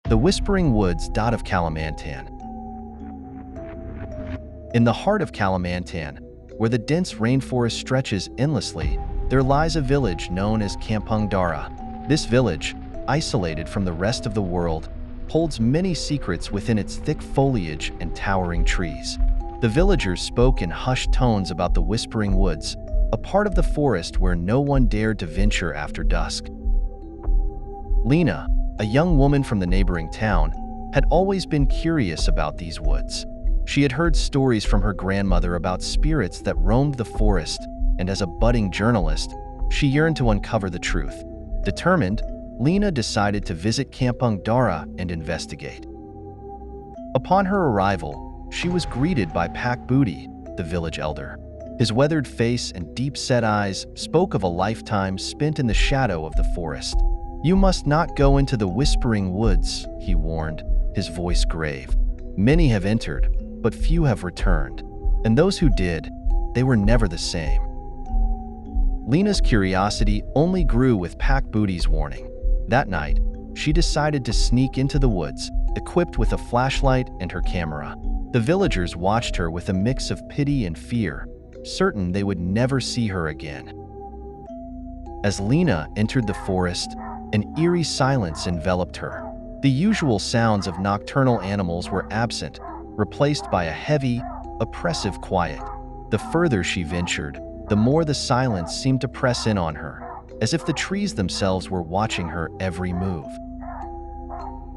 The Whispering Woods of Kalimantan. In the heart of Kalimantan, where the dense rainforest stretches endlessly, there lies a village known as Kampung Dara. This village, isolated from the rest of the world, holds many secrets within its thick foliage and towering trees. The villagers spoke in hushed tones about the Whispering Woods, a part of the forest where no one dared to venture after dusk. Lena, a young woman from the neighboring town, had always been curious about these woods. She had heard stories from her grandmother about spirits that roamed the forest, and as a budding journalist, she yearned to uncover the truth. Determined, Lena decided to visit Kampung Dara and investigate. Upon her arrival, she was greeted by Pak Budi, the village elder. His weathered face and deep-set eyes spoke of a lifetime spent in the shadow of the forest. "You must not go into the Whispering Woods," he warned, his voice grave. "Many have entered, but few have returned, and those who did, they were never the same." Lena's curiosity only grew with Pak Budi's warning. That night, she decided to sneak into the woods, equipped with a flashlight and her camera. The villagers watched her with a mix of pity and fear, certain they would never see her again. As Lena entered the forest, an eerie silence enveloped her. The usual sounds of nocturnal animals were absent, replaced by a heavy, oppressive quiet. The further she ventured, the more the silence seemed to press in on her, as if the trees themselves were watching her every move.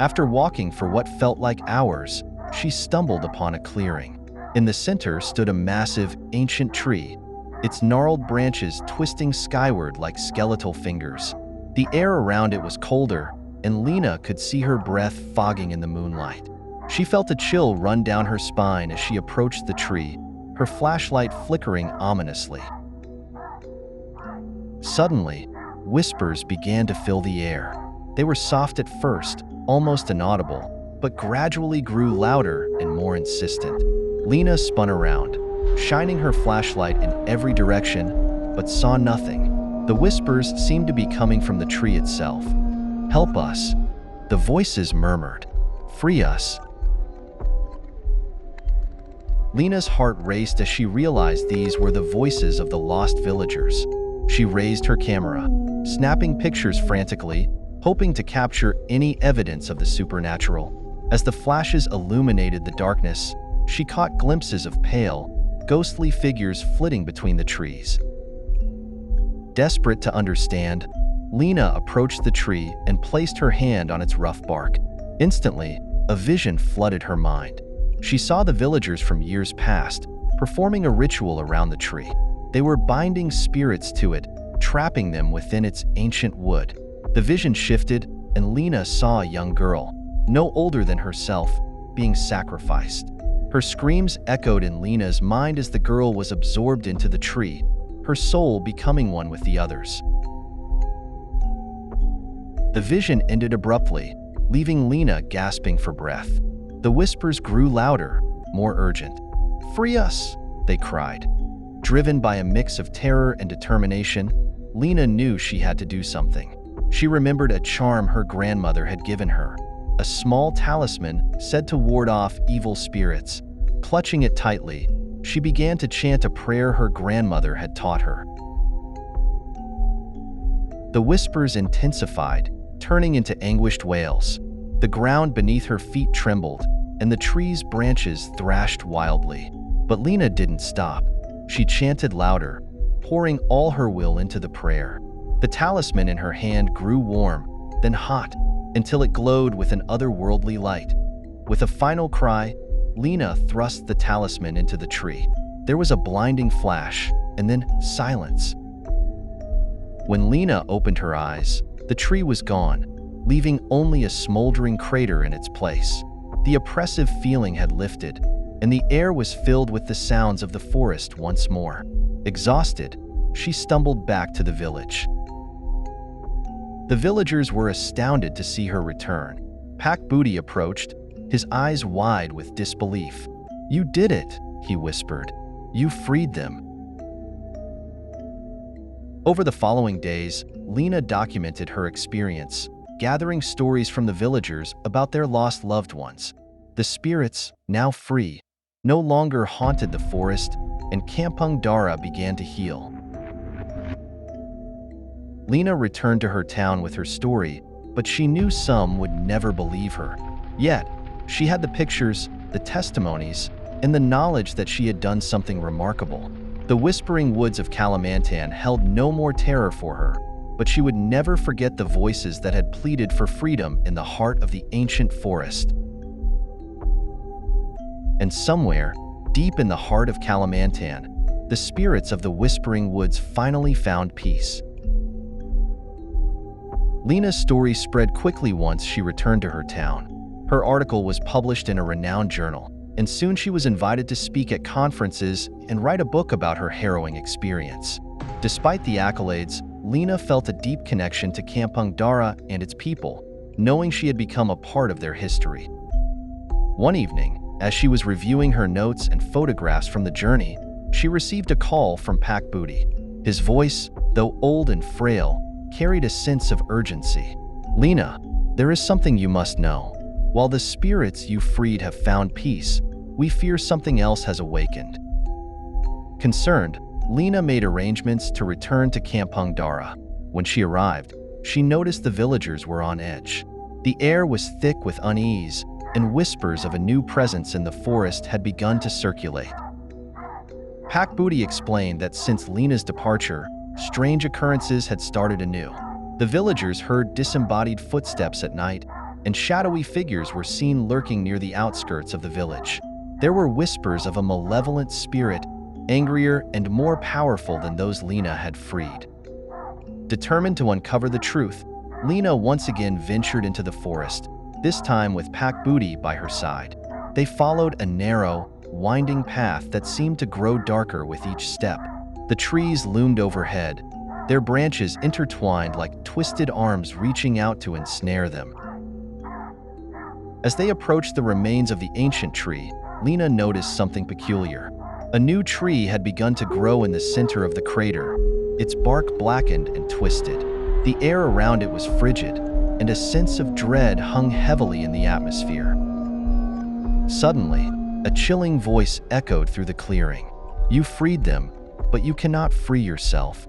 After walking for what felt like hours, she stumbled upon a clearing. In the center stood a massive, ancient tree, its gnarled branches twisting skyward like skeletal fingers. The air around it was colder, and Lena could see her breath fogging in the moonlight. She felt a chill run down her spine as she approached the tree, her flashlight flickering ominously. Suddenly, whispers began to fill the air. They were soft at first, almost inaudible, but gradually grew louder and more insistent. Lena spun around, shining her flashlight in every direction, but saw nothing. The whispers seemed to be coming from the tree itself. "Help us," the voices murmured. "Free us." Lena's heart raced as she realized these were the voices of the lost villagers. She raised her camera, snapping pictures frantically, hoping to capture any evidence of the supernatural. As the flashes illuminated the darkness, she caught glimpses of pale, ghostly figures flitting between the trees. Desperate to understand, Lena approached the tree and placed her hand on its rough bark. Instantly, a vision flooded her mind. She saw the villagers from years past, performing a ritual around the tree. They were binding spirits to it, trapping them within its ancient wood. The vision shifted, and Lena saw a young girl, no older than herself, being sacrificed. Her screams echoed in Lena's mind as the girl was absorbed into the tree, her soul becoming one with the others. The vision ended abruptly, leaving Lena gasping for breath. The whispers grew louder, more urgent. "Free us!" they cried. Driven by a mix of terror and determination, Lena knew she had to do something. She remembered a charm her grandmother had given her, a small talisman said to ward off evil spirits. Clutching it tightly, she began to chant a prayer her grandmother had taught her. The whispers intensified, turning into anguished wails. The ground beneath her feet trembled, and the tree's branches thrashed wildly. But Lena didn't stop. She chanted louder, pouring all her will into the prayer. The talisman in her hand grew warm, then hot, until it glowed with an otherworldly light. With a final cry, Lena thrust the talisman into the tree. There was a blinding flash, and then silence. When Lena opened her eyes, the tree was gone, leaving only a smoldering crater in its place. The oppressive feeling had lifted, and the air was filled with the sounds of the forest once more. Exhausted, she stumbled back to the village. The villagers were astounded to see her return. Pak Budi approached, his eyes wide with disbelief. "You did it," he whispered. "You freed them." Over the following days, Lena documented her experience, gathering stories from the villagers about their lost loved ones. The spirits, now free, no longer haunted the forest, and Kampung Dara began to heal. Lena returned to her town with her story, but she knew some would never believe her. Yet, she had the pictures, the testimonies, and the knowledge that she had done something remarkable. The Whispering Woods of Kalimantan held no more terror for her, but she would never forget the voices that had pleaded for freedom in the heart of the ancient forest. And somewhere, deep in the heart of Kalimantan, the spirits of the Whispering Woods finally found peace. Lena's story spread quickly once she returned to her town. Her article was published in a renowned journal, and soon she was invited to speak at conferences and write a book about her harrowing experience. Despite the accolades, Lena felt a deep connection to Kampung Dara and its people, knowing she had become a part of their history. One evening, as she was reviewing her notes and photographs from the journey, she received a call from Pak Budi. His voice, though old and frail, carried a sense of urgency. "Lena, there is something you must know. While the spirits you freed have found peace, we fear something else has awakened." Concerned, Lena made arrangements to return to Kampung Dara. When she arrived, she noticed the villagers were on edge. The air was thick with unease, and whispers of a new presence in the forest had begun to circulate. Pak Budi explained that since Lena's departure, strange occurrences had started anew. The villagers heard disembodied footsteps at night, and shadowy figures were seen lurking near the outskirts of the village. There were whispers of a malevolent spirit, angrier and more powerful than those Lena had freed. Determined to uncover the truth, Lena once again ventured into the forest, this time with Pak Budi by her side. They followed a narrow, winding path that seemed to grow darker with each step. The trees loomed overhead, their branches intertwined like twisted arms reaching out to ensnare them. As they approached the remains of the ancient tree, Lena noticed something peculiar. A new tree had begun to grow in the center of the crater, its bark blackened and twisted. The air around it was frigid, and a sense of dread hung heavily in the atmosphere. Suddenly, a chilling voice echoed through the clearing. "You freed them, but you cannot free yourself."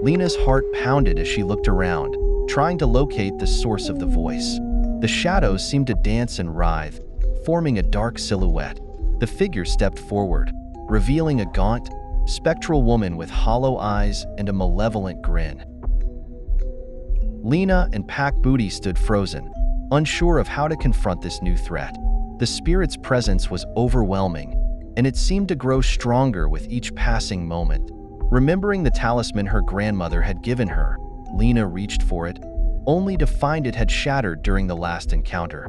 Lena's heart pounded as she looked around, trying to locate the source of the voice. The shadows seemed to dance and writhe, forming a dark silhouette. The figure stepped forward, revealing a gaunt, spectral woman with hollow eyes and a malevolent grin. Lena and Pak Budi stood frozen, unsure of how to confront this new threat. The spirit's presence was overwhelming, and it seemed to grow stronger with each passing moment. Remembering the talisman her grandmother had given her, Lena reached for it, only to find it had shattered during the last encounter.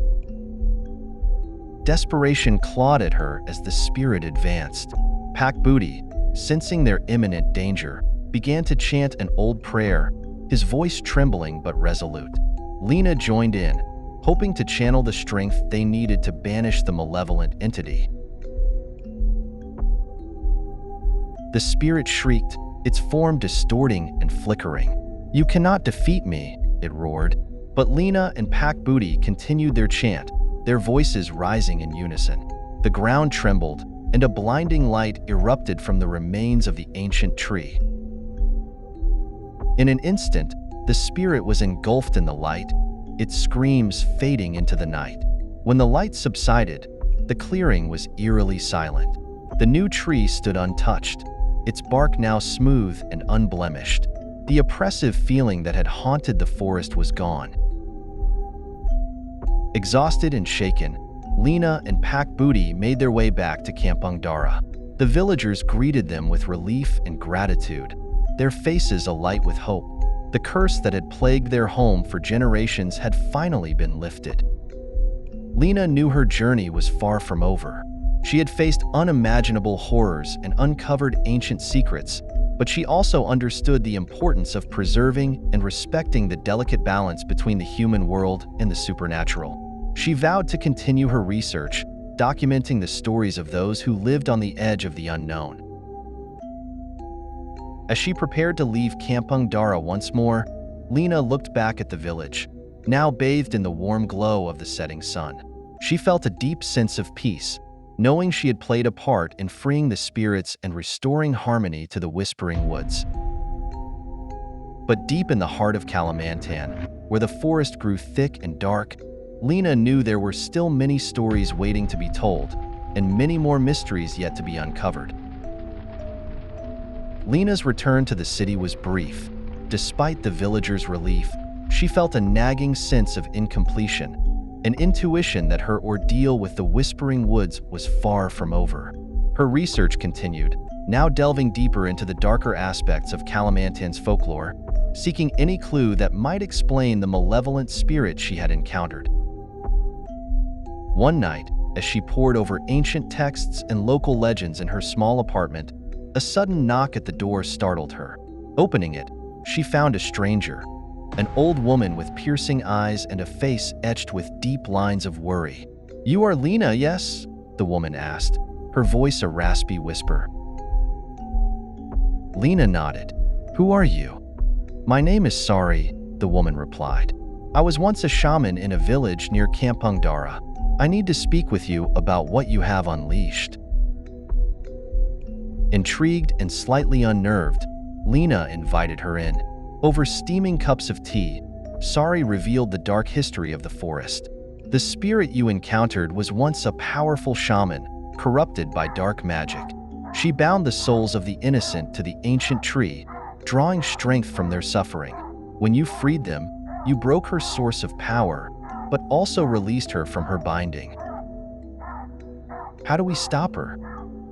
Desperation clawed at her as the spirit advanced. Pak Budi, sensing their imminent danger, began to chant an old prayer, his voice trembling but resolute. Lena joined in, hoping to channel the strength they needed to banish the malevolent entity. The spirit shrieked, its form distorting and flickering. "You cannot defeat me," it roared. But Lena and Pak Budi continued their chant, their voices rising in unison. The ground trembled, and a blinding light erupted from the remains of the ancient tree. In an instant, the spirit was engulfed in the light, its screams fading into the night. When the light subsided, the clearing was eerily silent. The new tree stood untouched, its bark now smooth and unblemished. The oppressive feeling that had haunted the forest was gone. Exhausted and shaken, Lena and Pak Budi made their way back to Kampung Dara. The villagers greeted them with relief and gratitude, their faces alight with hope. The curse that had plagued their home for generations had finally been lifted. Lena knew her journey was far from over. She had faced unimaginable horrors and uncovered ancient secrets, but she also understood the importance of preserving and respecting the delicate balance between the human world and the supernatural. She vowed to continue her research, documenting the stories of those who lived on the edge of the unknown. As she prepared to leave Kampung Dara once more, Lena looked back at the village, now bathed in the warm glow of the setting sun. She felt a deep sense of peace, knowing she had played a part in freeing the spirits and restoring harmony to the Whispering Woods. But deep in the heart of Kalimantan, where the forest grew thick and dark, Lena knew there were still many stories waiting to be told, and many more mysteries yet to be uncovered. Lena's return to the city was brief. Despite the villagers' relief, she felt a nagging sense of incompletion, an intuition that her ordeal with the Whispering Woods was far from over. Her research continued, now delving deeper into the darker aspects of Kalimantan's folklore, seeking any clue that might explain the malevolent spirit she had encountered. One night, as she pored over ancient texts and local legends in her small apartment, a sudden knock at the door startled her. Opening it, she found a stranger, an old woman with piercing eyes and a face etched with deep lines of worry. "You are Lena, yes?" the woman asked, her voice a raspy whisper. Lena nodded. "Who are you?" "My name is Sari," the woman replied. "I was once a shaman in a village near Kampung Dara. I need to speak with you about what you have unleashed." Intrigued and slightly unnerved, Lena invited her in. Over steaming cups of tea, Sari revealed the dark history of the forest. "The spirit you encountered was once a powerful shaman, corrupted by dark magic. She bound the souls of the innocent to the ancient tree, drawing strength from their suffering. When you freed them, you broke her source of power, but also released her from her binding." "How do we stop her?"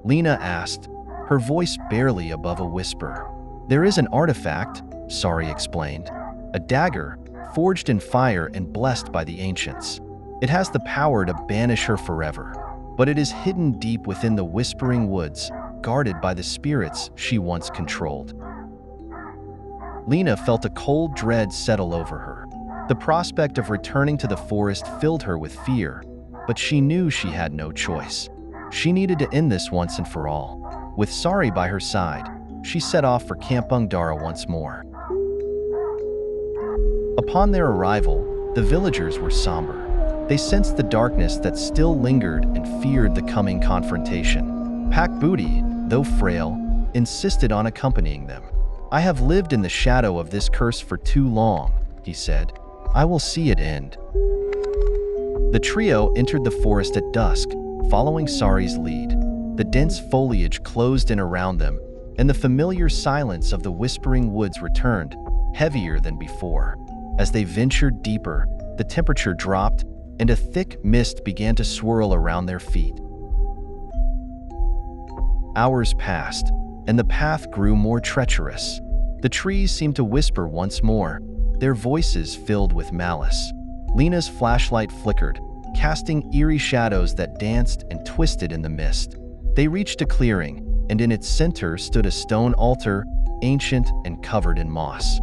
Lena asked, her voice barely above a whisper. "There is an artifact," Sari explained, "a dagger, forged in fire and blessed by the ancients. It has the power to banish her forever, but it is hidden deep within the Whispering Woods, guarded by the spirits she once controlled." Lena felt a cold dread settle over her. The prospect of returning to the forest filled her with fear, but she knew she had no choice. She needed to end this once and for all. With Sari by her side, she set off for Kampung Dara once more. Upon their arrival, the villagers were somber. They sensed the darkness that still lingered and feared the coming confrontation. Pak Budi, though frail, insisted on accompanying them. "I have lived in the shadow of this curse for too long," he said. "I will see it end." The trio entered the forest at dusk, following Sari's lead. The dense foliage closed in around them, and the familiar silence of the Whispering Woods returned, heavier than before. As they ventured deeper, the temperature dropped, and a thick mist began to swirl around their feet. Hours passed, and the path grew more treacherous. The trees seemed to whisper once more, their voices filled with malice. Lena's flashlight flickered, casting eerie shadows that danced and twisted in the mist. They reached a clearing, and in its center stood a stone altar, ancient and covered in moss.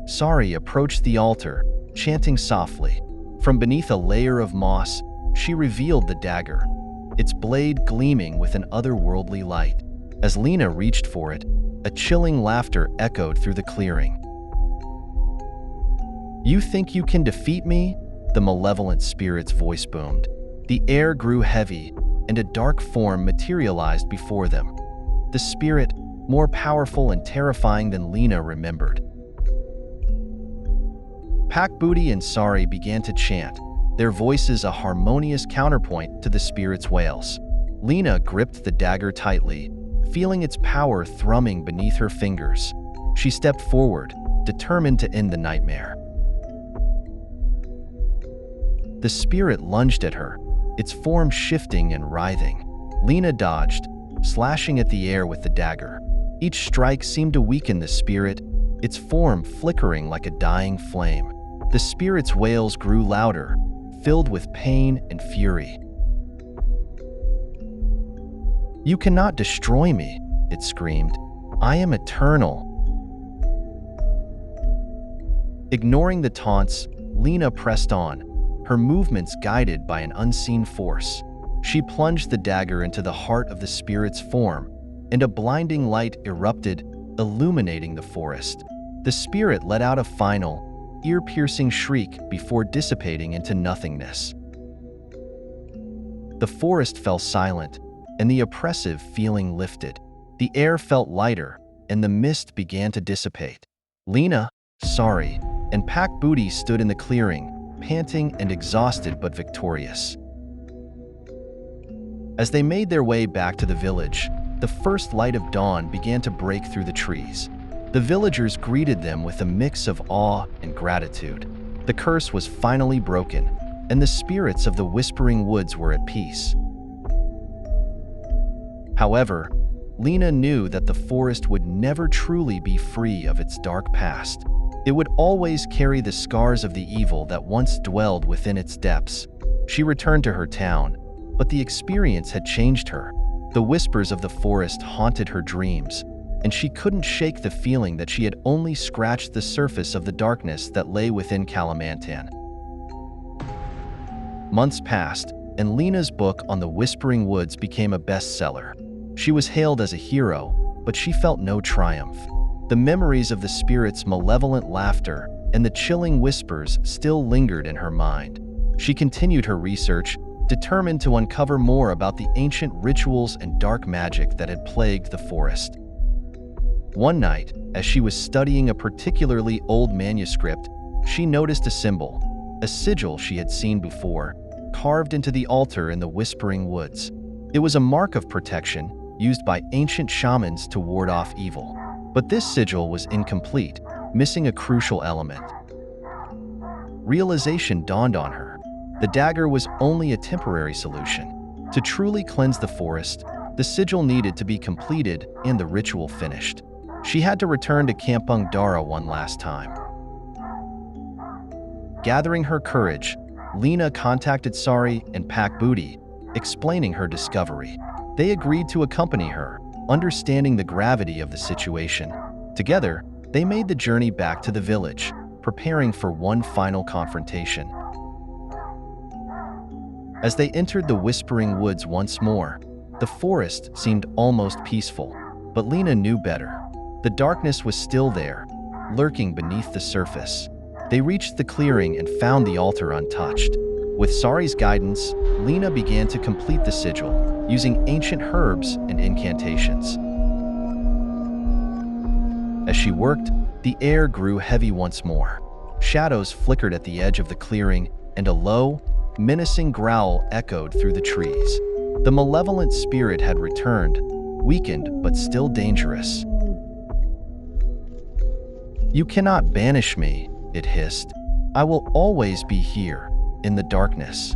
Sari approached the altar, chanting softly. From beneath a layer of moss, she revealed the dagger, its blade gleaming with an otherworldly light. As Lena reached for it, a chilling laughter echoed through the clearing. "You think you can defeat me?" the malevolent spirit's voice boomed. The air grew heavy, and a dark form materialized before them. The spirit, more powerful and terrifying than Lena remembered. Pak Budi and Sari began to chant, their voices a harmonious counterpoint to the spirit's wails. Lena gripped the dagger tightly, feeling its power thrumming beneath her fingers. She stepped forward, determined to end the nightmare. The spirit lunged at her, its form shifting and writhing. Lena dodged, slashing at the air with the dagger. Each strike seemed to weaken the spirit, its form flickering like a dying flame. The spirit's wails grew louder, filled with pain and fury. "You cannot destroy me," it screamed. "I am eternal." Ignoring the taunts, Lena pressed on, her movements guided by an unseen force. She plunged the dagger into the heart of the spirit's form, and a blinding light erupted, illuminating the forest. The spirit let out a final, ear-piercing shriek before dissipating into nothingness. The forest fell silent, and the oppressive feeling lifted. The air felt lighter, and the mist began to dissipate. Lena, Sari, and Pack Booty stood in the clearing, panting and exhausted but victorious. As they made their way back to the village, the first light of dawn began to break through the trees. The villagers greeted them with a mix of awe and gratitude. The curse was finally broken, and the spirits of the Whispering Woods were at peace. However, Lena knew that the forest would never truly be free of its dark past. It would always carry the scars of the evil that once dwelled within its depths. She returned to her town, but the experience had changed her. The whispers of the forest haunted her dreams, and she couldn't shake the feeling that she had only scratched the surface of the darkness that lay within Kalimantan. Months passed, and Lena's book on the Whispering Woods became a bestseller. She was hailed as a hero, but she felt no triumph. The memories of the spirit's malevolent laughter and the chilling whispers still lingered in her mind. She continued her research, determined to uncover more about the ancient rituals and dark magic that had plagued the forest. One night, as she was studying a particularly old manuscript, she noticed a symbol, a sigil she had seen before, carved into the altar in the Whispering Woods. It was a mark of protection used by ancient shamans to ward off evil. But this sigil was incomplete, missing a crucial element. Realization dawned on her. The dagger was only a temporary solution. To truly cleanse the forest, the sigil needed to be completed and the ritual finished. She had to return to Kampung Dara one last time. Gathering her courage, Lena contacted Sari and Pack Booty, explaining her discovery. They agreed to accompany her, understanding the gravity of the situation. Together, they made the journey back to the village, preparing for one final confrontation. As they entered the Whispering Woods once more, the forest seemed almost peaceful, but Lena knew better. The darkness was still there, lurking beneath the surface. They reached the clearing and found the altar untouched. With Sari's guidance, Lena began to complete the sigil, using ancient herbs and incantations. As she worked, the air grew heavy once more. Shadows flickered at the edge of the clearing, and a low, menacing growl echoed through the trees. The malevolent spirit had returned, weakened but still dangerous. "You cannot banish me," it hissed. "I will always be here, in the darkness."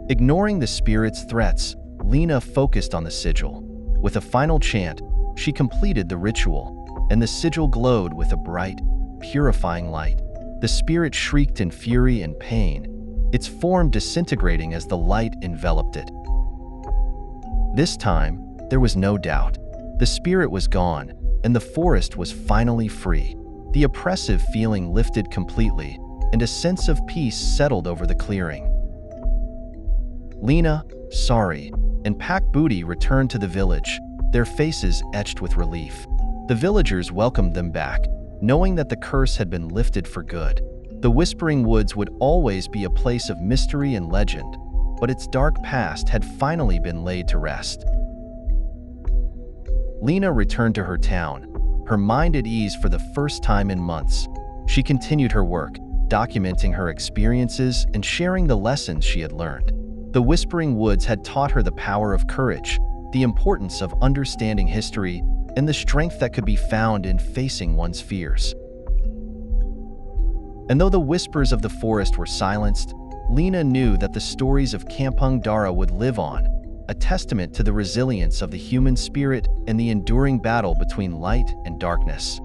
Ignoring the spirit's threats, Lena focused on the sigil. With a final chant, she completed the ritual, and the sigil glowed with a bright, purifying light. The spirit shrieked in fury and pain, its form disintegrating as the light enveloped it. This time, there was no doubt. The spirit was gone, and the forest was finally free. The oppressive feeling lifted completely, and a sense of peace settled over the clearing. Lena, Sari, and Pack Booty returned to the village, their faces etched with relief. The villagers welcomed them back, knowing that the curse had been lifted for good. The Whispering Woods would always be a place of mystery and legend, but its dark past had finally been laid to rest. Lena returned to her town, her mind at ease for the first time in months. She continued her work, documenting her experiences and sharing the lessons she had learned. The Whispering Woods had taught her the power of courage, the importance of understanding history, and the strength that could be found in facing one's fears. And though the whispers of the forest were silenced, Lena knew that the stories of Kampung Dara would live on, a testament to the resilience of the human spirit and the enduring battle between light and darkness.